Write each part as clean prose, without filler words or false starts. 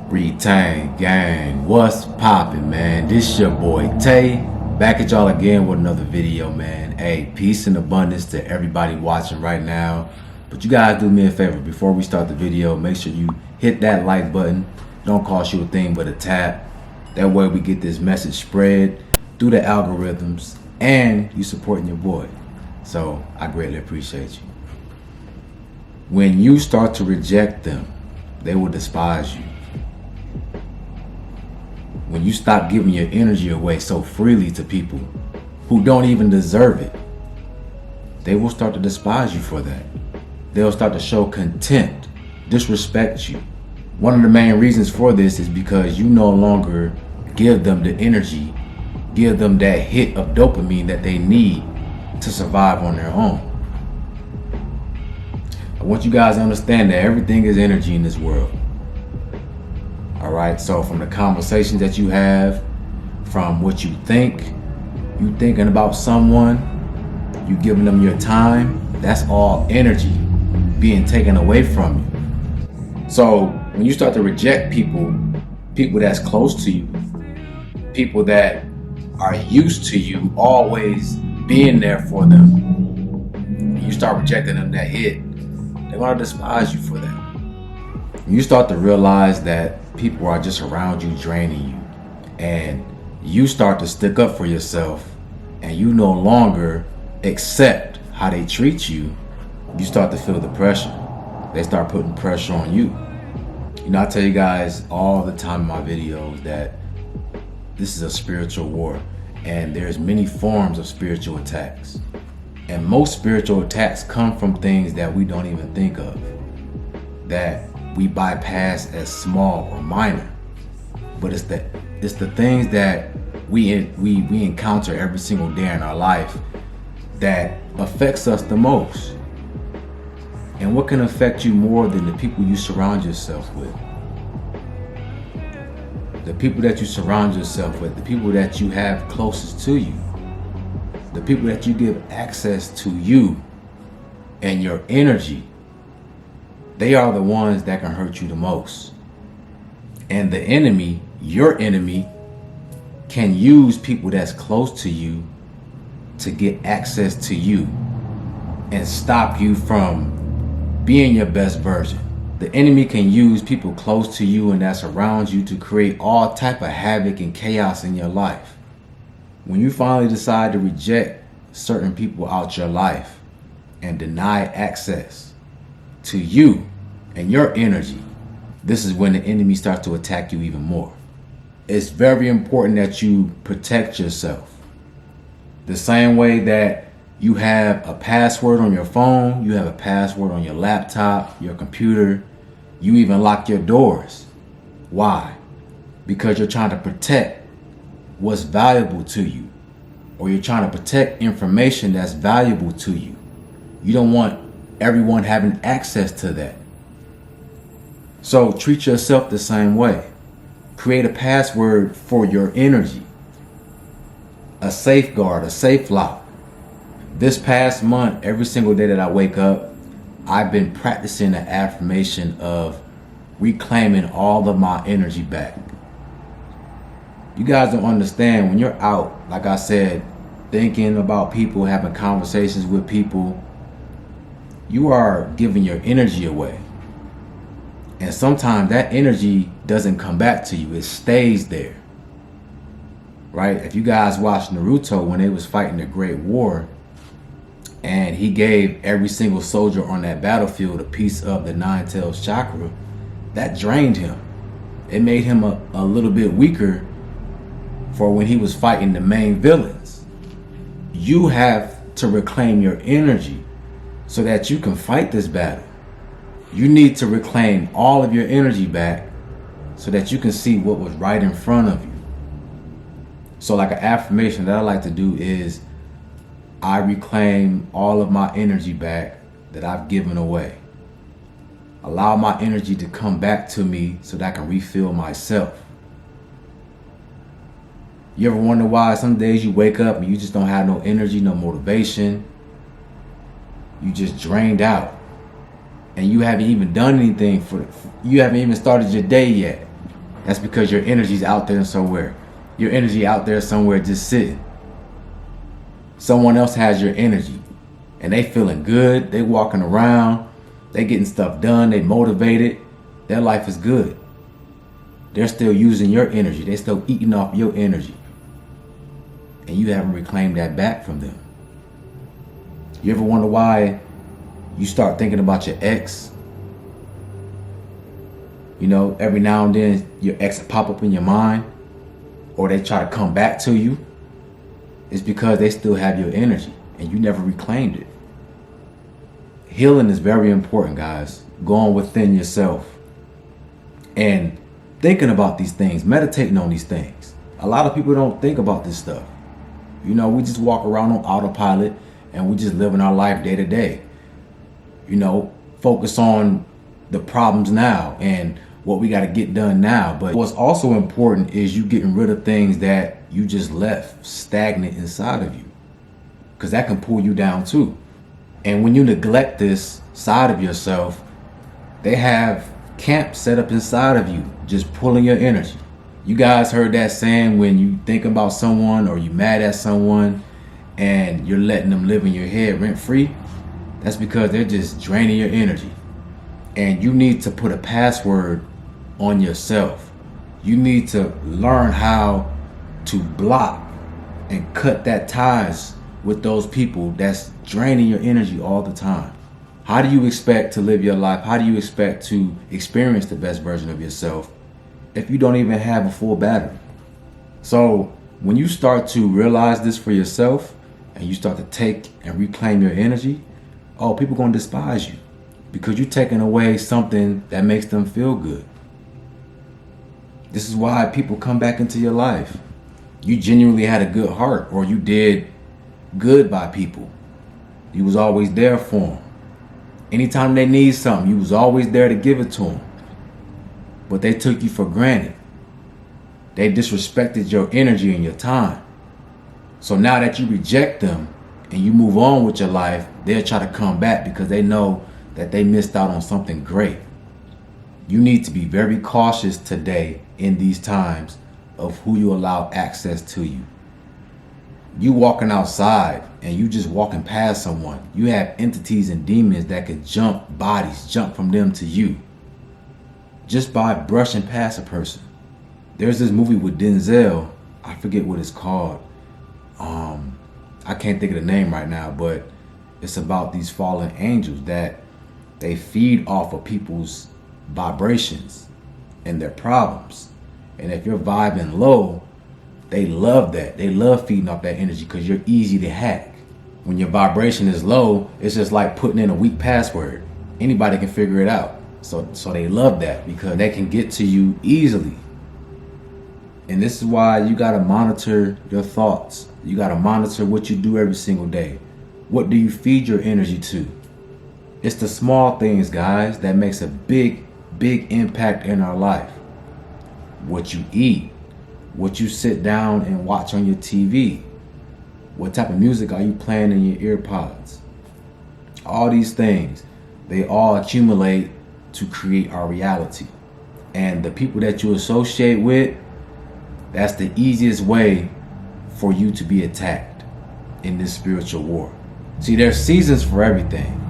Retain gang, what's poppin', man? This your boy Tay, back at y'all again with another video, man. Hey, peace and abundance to everybody watching right now. But you guys do me a favor, before we start the video, make sure you hit that like button. Don't cost you a thing but a tap. That way we get this message spread through the algorithms and you supporting your boy. So I greatly appreciate you. When you start to reject them, they will despise you. When you stop giving your energy away so freely to people who don't even deserve it, they will start to despise you for that. They'll start to show contempt, disrespect you. One of the main reasons for this is because you no longer give them the energy, give them that hit of dopamine that they need to survive on their own. I want you guys to understand that everything is energy in this world. All right, so from the conversations that you have, from what you think, you thinking about someone, you giving them your time, that's all energy being taken away from you. So when you start to reject people that's close to you, people that are used to you always being there for them, you start rejecting them that hit, they're gonna despise you for that. You start to realize that people are just around you draining you, and you start to stick up for yourself, and you no longer accept how they treat you, you start to feel the pressure. They start putting pressure on you. You know, I tell you guys all the time in my videos that this is a spiritual war, and there's many forms of spiritual attacks. And most spiritual attacks come from things that we don't even think of, that we bypass as small or minor. But it's the things that we encounter every single day in our life that affects us the most. And what can affect you more than the people you surround yourself with? The people that you surround yourself with, the people that you have closest to you, the people that you give access to you and your energy, they are the ones that can hurt you the most. And the enemy, your enemy, can use people that's close to you to get access to you and stop you from being your best version. The enemy can use people close to you and that's around you to create all type of havoc and chaos in your life. When you finally decide to reject certain people out your life and deny access to you and your energy, this is when the enemy starts to attack you even more. It's very important that you protect yourself. The same way that you have a password on your phone, you have a password on your laptop, your computer, you even lock your doors. Why? Because you're trying to protect what's valuable to you, or you're trying to protect information that's valuable to you. You don't want everyone having access to that. So treat yourself the same way. Create a password for your energy, a safeguard, a safe lock. This past month, every single day that I wake up, I've been practicing the affirmation of reclaiming all of my energy back. You guys don't understand, when you're out, like I said, thinking about people, having conversations with people, you are giving your energy away. And sometimes that energy doesn't come back to you, it stays there. Right? If you guys watched Naruto when they was fighting the Great War, and he gave every single soldier on that battlefield a piece of the Nine Tails chakra, that drained him. It made him a little bit weaker for when he was fighting the main villains. You have to reclaim your energy so that you can fight this battle. You need to reclaim all of your energy back so that you can see what was right in front of you. So like an affirmation that I like to do is, I reclaim all of my energy back that I've given away. Allow my energy to come back to me so that I can refill myself. You ever wonder why some days you wake up and you just don't have no energy, no motivation? You just drained out. And you haven't even done anything you haven't even started your day yet. That's because your energy's out there somewhere. Your energy out there somewhere just sitting. Someone else has your energy and they feeling good. They walking around. They getting stuff done. They motivated. Their life is good. They're still using your energy. They're still eating off your energy. And you haven't reclaimed that back from them. You ever wonder why you start thinking about your ex? You know, every now and then your ex pop up in your mind, or they try to come back to you. It's because they still have your energy and you never reclaimed it. Healing is very important, guys. Going within yourself and thinking about these things, meditating on these things. A lot of people don't think about this stuff. You know, we just walk around on autopilot and we just living our life day to day. You know, focus on the problems now and what we got to get done now. But what's also important is you getting rid of things that you just left stagnant inside of you, because that can pull you down too. And when you neglect this side of yourself, they have camps set up inside of you, just pulling your energy. You guys heard that saying, when you think about someone or you mad at someone and you're letting them live in your head rent free? That's because they're just draining your energy. And you need to put a password on yourself. You need to learn how to block and cut that ties with those people that's draining your energy all the time. How do you expect to live your life? How do you expect to experience the best version of yourself if you don't even have a full battery? So when you start to realize this for yourself and you start to take and reclaim your energy, people gonna despise you because you're taking away something that makes them feel good. This is why people come back into your life. You genuinely had a good heart, or you did good by people. You was always there for them. Anytime they need something, you was always there to give it to them. But they took you for granted. They disrespected your energy and your time. So now that you reject them and you move on with your life, they'll try to come back because they know that they missed out on something great. You need to be very cautious today in these times of who you allow access to you. You walking outside and you just walking past someone, you have entities and demons that could jump bodies, jump from them to you just by brushing past a person. There's this movie with Denzel, I forget what it's called. I can't think of the name right now, but it's about these fallen angels that they feed off of people's vibrations and their problems. And if you're vibing low, they love that. They love feeding off that energy because you're easy to hack. When your vibration is low, it's just like putting in a weak password. Anybody can figure it out. So they love that because they can get to you easily. And this is why you got to monitor your thoughts. You got to monitor what you do every single day. What do you feed your energy to? It's the small things, guys, that makes a big impact in our life. What you eat, what you sit down and watch on your TV, what type of music are you playing in your ear pods? All these things, they all accumulate to create our reality. And the people that you associate with, that's the easiest way for you to be attacked in this spiritual war. See, there's seasons for everything.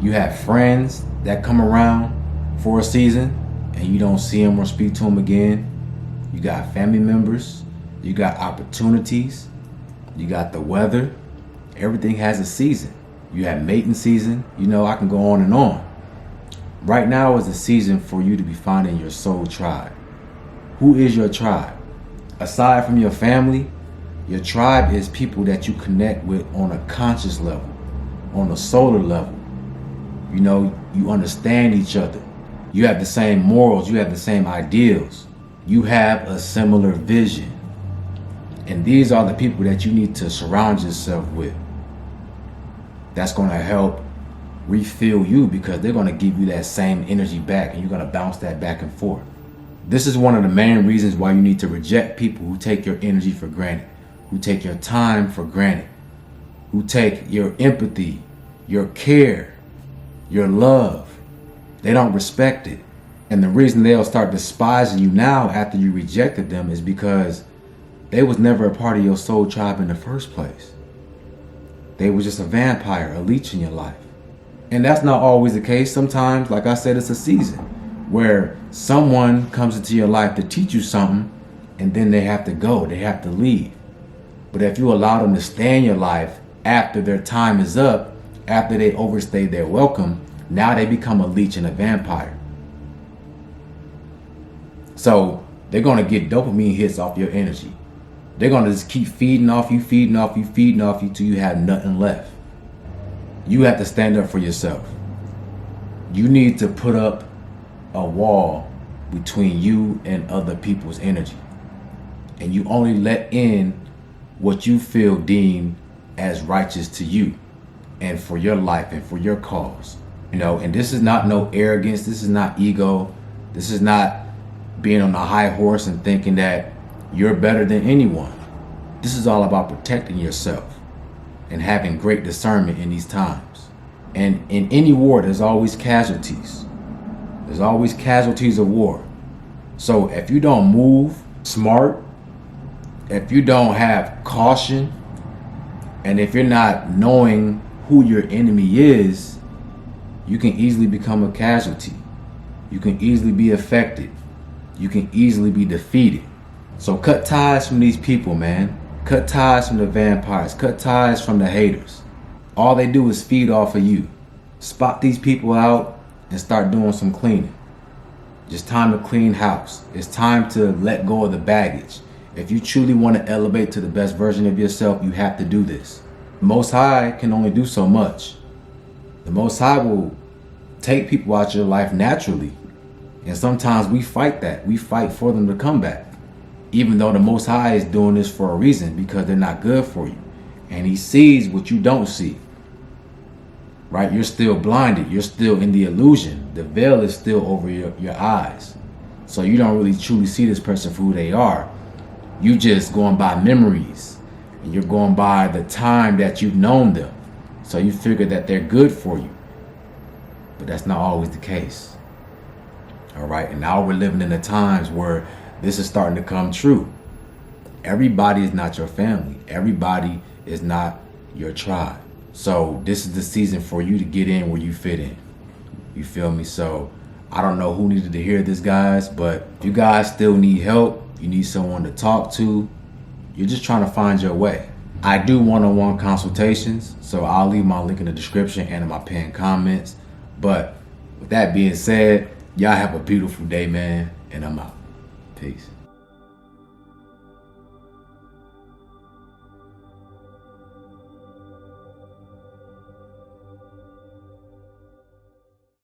You have friends that come around for a season and you don't see them or speak to them again. You got family members, you got opportunities, you got the weather. Everything has a season. You have mating season. You know, I can go on and on. Right now is a season for you to be finding your soul tribe. Who is your tribe? Aside from your family, your tribe is people that you connect with on a conscious level, on a solar level. You know, you understand each other. You have the same morals. You have the same ideals. You have a similar vision. And these are the people that you need to surround yourself with. That's going to help refill you because they're going to give you that same energy back and you're going to bounce that back and forth. This is one of the main reasons why you need to reject people who take your energy for granted, who take your time for granted, who take your empathy, your care, your love. They don't respect it. And the reason they'll start despising you now after you rejected them is because they was never a part of your soul tribe in the first place. They was just a vampire, a leech in your life. And that's not always the case. Sometimes, like I said, it's a season where someone comes into your life to teach you something, and then they have to go, they have to leave. But if you allow them to stay in your life after their time is up, after they overstayed their welcome, now they become a leech and a vampire. So they're going to get dopamine hits off your energy. They're going to just keep feeding off you, feeding off you, feeding off you till you have nothing left. You have to stand up for yourself. You need to put up a wall between you and other people's energy. And you only let in what you feel deemed as righteous to you and for your life and for your cause. And this is not no arrogance. This is not ego. This is not being on a high horse and thinking that you're better than anyone. This is all about protecting yourself and having great discernment in these times. And in any war, there's always casualties. There's always casualties of war. So if you don't move smart, if you don't have caution, and if you're not knowing who your enemy is, you can easily become a casualty. You can easily be affected. You can easily be defeated. So cut ties from these people, man. Cut ties from the vampires. Cut ties from the haters. All they do is feed off of you. Spot these people out and start doing some cleaning. Just time to clean house. It's time to let go of the baggage. If you truly want to elevate to the best version of yourself, you have to do this. The Most High can only do so much. The Most High will take people out your life naturally. And sometimes we fight that. We fight for them to come back. Even though the Most High is doing this for a reason, because they're not good for you. And He sees what you don't see. Right? You're still blinded. You're still in the illusion. The veil is still over your eyes. So you don't really truly see this person for who they are. You just going by memories. And you're going by the time that you've known them. So you figure that they're good for you. But that's not always the case. All right. And now we're living in the times where this is starting to come true. Everybody is not your family. Everybody is not your tribe. So this is the season for you to get in where you fit in. You feel me? So I don't know who needed to hear this, guys, but if you guys still need help, you need someone to talk to, you're just trying to find your way. I do one-on-one consultations, so I'll leave my link in the description and in my pinned comments. But with that being said, y'all have a beautiful day, man, and I'm out. Peace.